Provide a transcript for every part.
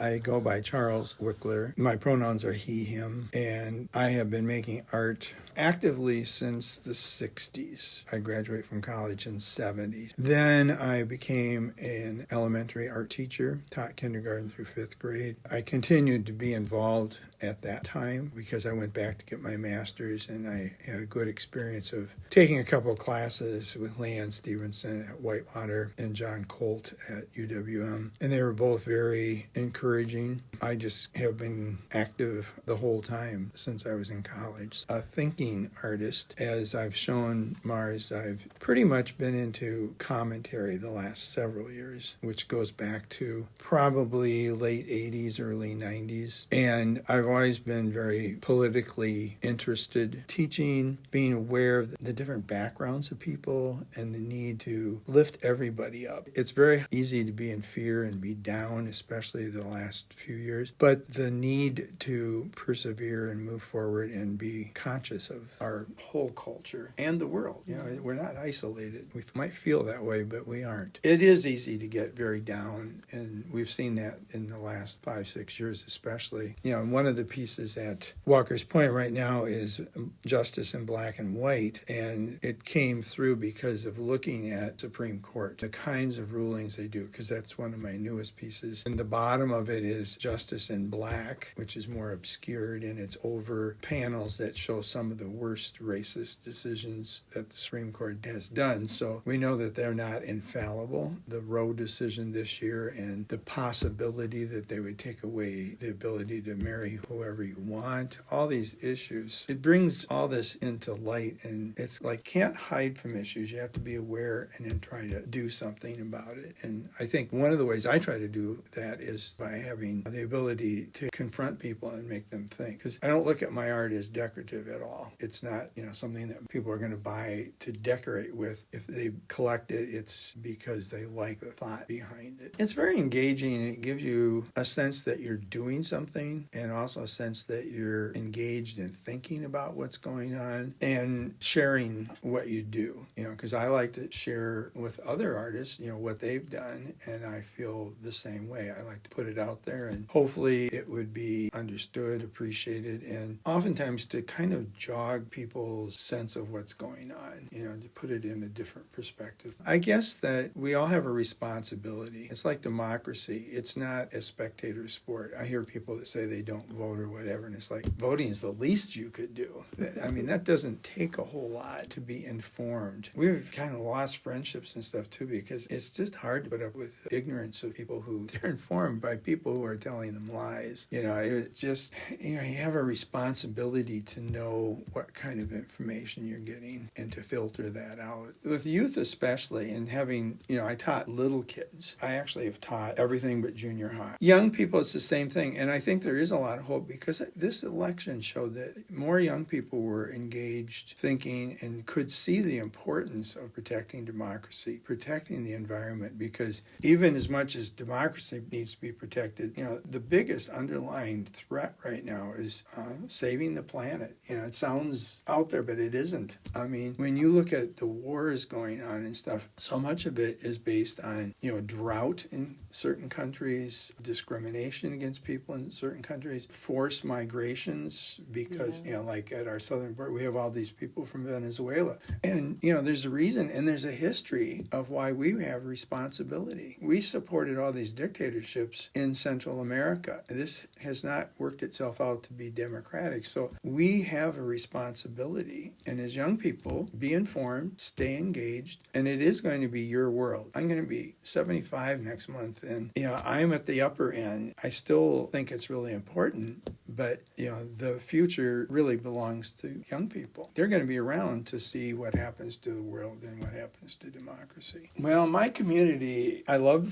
I go by Charles Wickler. My pronouns are he, him, and I have been making art actively since the 60s. I graduated from college in 70s. Then I became an elementary art teacher, taught kindergarten through 5th grade. I continued to be involved at that time because I went back to get my master's, and I had a good experience of taking a couple of classes with Leanne Stevenson at Whitewater and John Colt at UWM, and they were both very encouraging. I just have been active the whole time since I was in college. A thinking artist, as I've shown Mars, I've pretty much been into commentary the last several years, which goes back to probably late 80s, early 90s. And I've always been very politically interested, teaching, being aware of the different backgrounds of people and the need to lift everybody up. It's very easy to be in fear and be down, especially the last few years, but the need to persevere and move forward and be conscious of our whole culture and the world. You know, we're not isolated. We might feel that way, but we aren't. It is easy to get very down, and we've seen that in the last 5-6 years especially. You know, one of the pieces at Walker's Point right now is Justice in Black and White, and it came through because of looking at Supreme Court, the kinds of rulings they do, because that's one of my newest pieces. And the bottom of it is Justice in Black, which is more obscured, and it's over panels that show some of the worst racist decisions that the Supreme Court has done. So we know that they're not infallible. The Roe decision this year and the possibility that they would take away the ability to marry whoever you want, all these issues, it brings all this into light, and it's like can't hide from issues. You have to be aware and then try to do something about it. And I think one of the ways I try to do that is by having the ability to confront people and make them think. Because I don't look at my art as decorative at all. It's not, something that people are going to buy to decorate with. If they collect it, it's because they like the thought behind it. It's very engaging, and it gives you a sense that you're doing something, and also a sense that you're engaged in thinking about what's going on and sharing what you do. Because I like to share with other artists, what they've done, and I feel the same way. I like to put it out there, and hopefully it would be understood, appreciated, and oftentimes to kind of jog people's sense of what's going on, to put it in a different perspective. I guess that we all have a responsibility. It's like democracy. It's not a spectator sport. I hear people that say they don't vote or whatever, and it's like voting is the least you could do. I mean, that doesn't take a whole lot to be informed. We've kind of lost friendships and stuff too, because it's just hard to put up with ignorance of people who they're informed by people who are telling them lies. It's just, you have a responsibility to know what kind of information you're getting and to filter that out. With youth especially, and having, I taught little kids. I actually have taught everything but junior high. Young people, it's the same thing. And I think there is a lot of hope because this election showed that more young people were engaged, thinking, and could see the importance of protecting democracy, protecting the environment, because even as much as democracy needs to be protected, the biggest underlying threat right now is saving the planet. It sounds out there, but it isn't. I mean, when you look at the wars going on and stuff, so much of it is based on, drought in certain countries, discrimination against people in certain countries, forced migrations, because, like at our southern border, we have all these people from Venezuela. And, there's a reason and there's a history of why we have responsibility. We supported all these dictatorships in Central America. This has not worked itself out to be democratic. So we have a responsibility. And as young people, be informed, stay engaged, and it is going to be your world. I'm going to be 75 next month, and, I'm at the upper end. I still think it's really important, but, the future really belongs to young people. They're going to be around to see what happens to the world and what happens to democracy. Well, my community,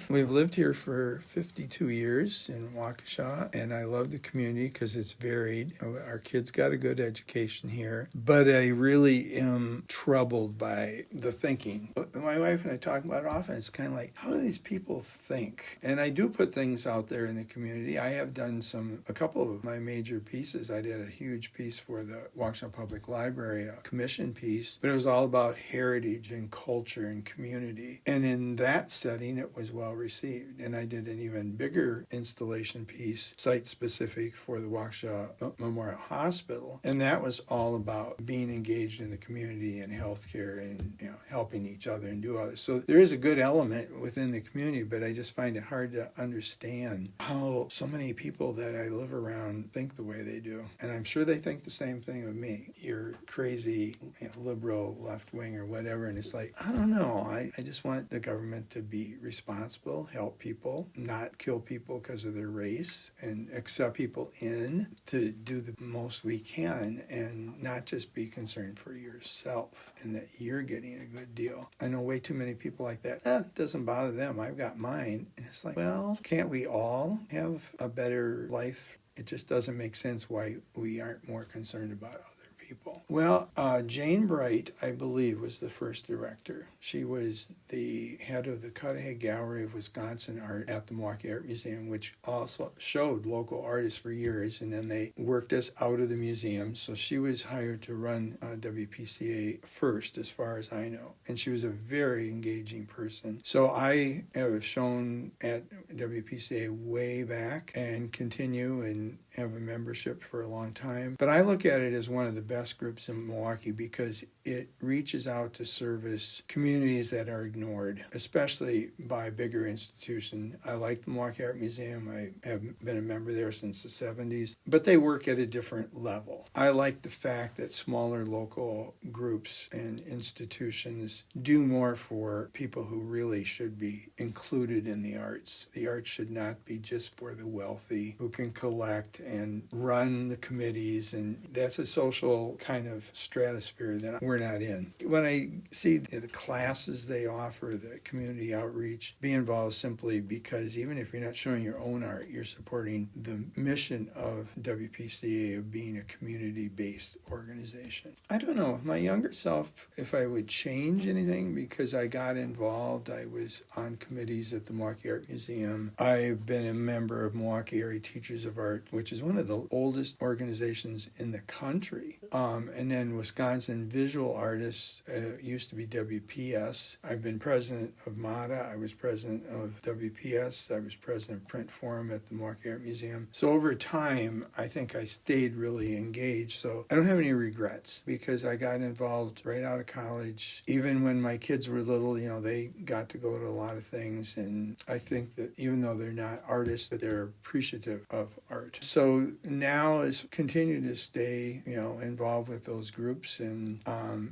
we've lived here for 52 years in Waukesha, and I love the community because it's varied. Our kids got a good education here, but I really am troubled by the thinking. My wife and I talk about it often. It's kind of like, how do these people think? And I do put things out there in the community. I have done a couple of my major pieces. I did a huge piece for the Waukesha Public Library, a commission piece, but it was all about heritage and culture and community. And in that setting, it was well received. And I did an even bigger art installation piece, site-specific for the Waukesha Memorial Hospital. And that was all about being engaged in the community and healthcare and helping each other and do others. So there is a good element within the community, but I just find it hard to understand how so many people that I live around think the way they do. And I'm sure they think the same thing of me. You're crazy, liberal, left-wing or whatever. And it's like, I don't know. I just want the government to be responsible, help people, not kill people because of their race, and accept people in to do the most we can and not just be concerned for yourself and that you're getting a good deal. I know way too many people like that. It doesn't bother them. I've got mine. And it's like, well, can't we all have a better life? It just doesn't make sense why we aren't more concerned about other people. Well, Jane Bright, I believe, was the first director. She was the head of the Cudahy Gallery of Wisconsin Art at the Milwaukee Art Museum, which also showed local artists for years, and then they worked us out of the museum. So she was hired to run WPCA first, as far as I know. And she was a very engaging person. So I have shown at WPCA way back and continue and have a membership for a long time. But I look at it as one of the best groups in Milwaukee because it reaches out to service communities that are ignored, especially by bigger institutions. I like the Milwaukee Art Museum. I have been a member there since the 70s, but they work at a different level. I like the fact that smaller local groups and institutions do more for people who really should be included in the arts. The arts should not be just for the wealthy who can collect and run the committees, and that's a social kind of stratosphere that we're not in. When I see the classes they offer, the community outreach, be involved simply because even if you're not showing your own art, you're supporting the mission of WPCA of being a community-based organization. I don't know, my younger self, if I would change anything, because I got involved. I was on committees at the Milwaukee Art Museum. I've been a member of Milwaukee Area Teachers of Art, which is one of the oldest organizations in the country. And then Wisconsin Visual Artists used to be WPS. I've been president of MATA. I was president of WPS. I was president of Print Forum at the Milwaukee Art Museum. So over time, I think I stayed really engaged. So I don't have any regrets because I got involved right out of college. Even when my kids were little, they got to go to a lot of things. And I think that even though they're not artists, that they're appreciative of art. So now is continue to stay, involved with those groups, and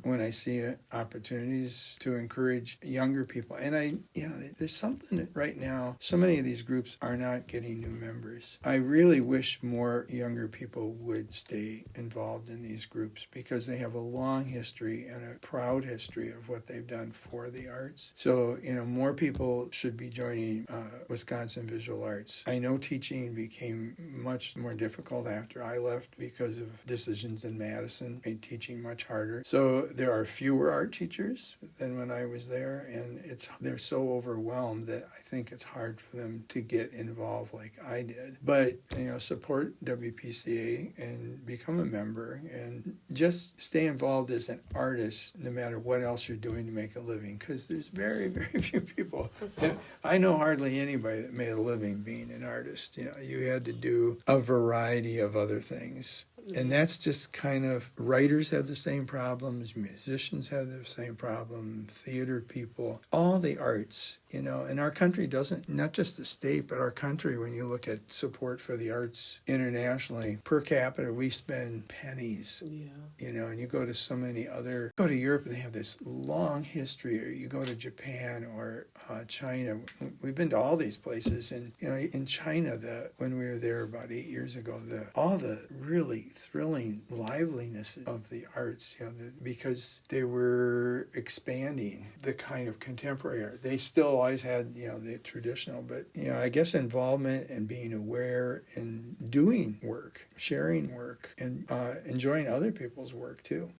when I see opportunities to encourage younger people, and there's something right now. So many of these groups are not getting new members. I really wish more younger people would stay involved in these groups because they have a long history and a proud history of what they've done for the arts. So more people should be joining Wisconsin Visual Arts. I know teaching became much more difficult after I left because of decisions in Madison made teaching much harder. So there are fewer art teachers than when I was there, and they're so overwhelmed that I think it's hard for them to get involved like I did. But support WPCA and become a member and just stay involved as an artist no matter what else you're doing to make a living, because there's very, very few people. I know hardly anybody that made a living being an artist. You had to do a variety of other things. And that's just kind of, writers have the same problems, musicians have the same problem, theater people, all the arts, and our country doesn't, not just the state, but our country, when you look at support for the arts internationally, per capita, we spend pennies, and you go to so many go to Europe and they have this long history, or you go to Japan or China. We've been to all these places, and, in China, when we were there about 8 years ago, all the really thrilling liveliness of the arts, because they were expanding the kind of contemporary art. They still always had, the traditional, but, I guess involvement and being aware and doing work, sharing work, and enjoying other people's work too.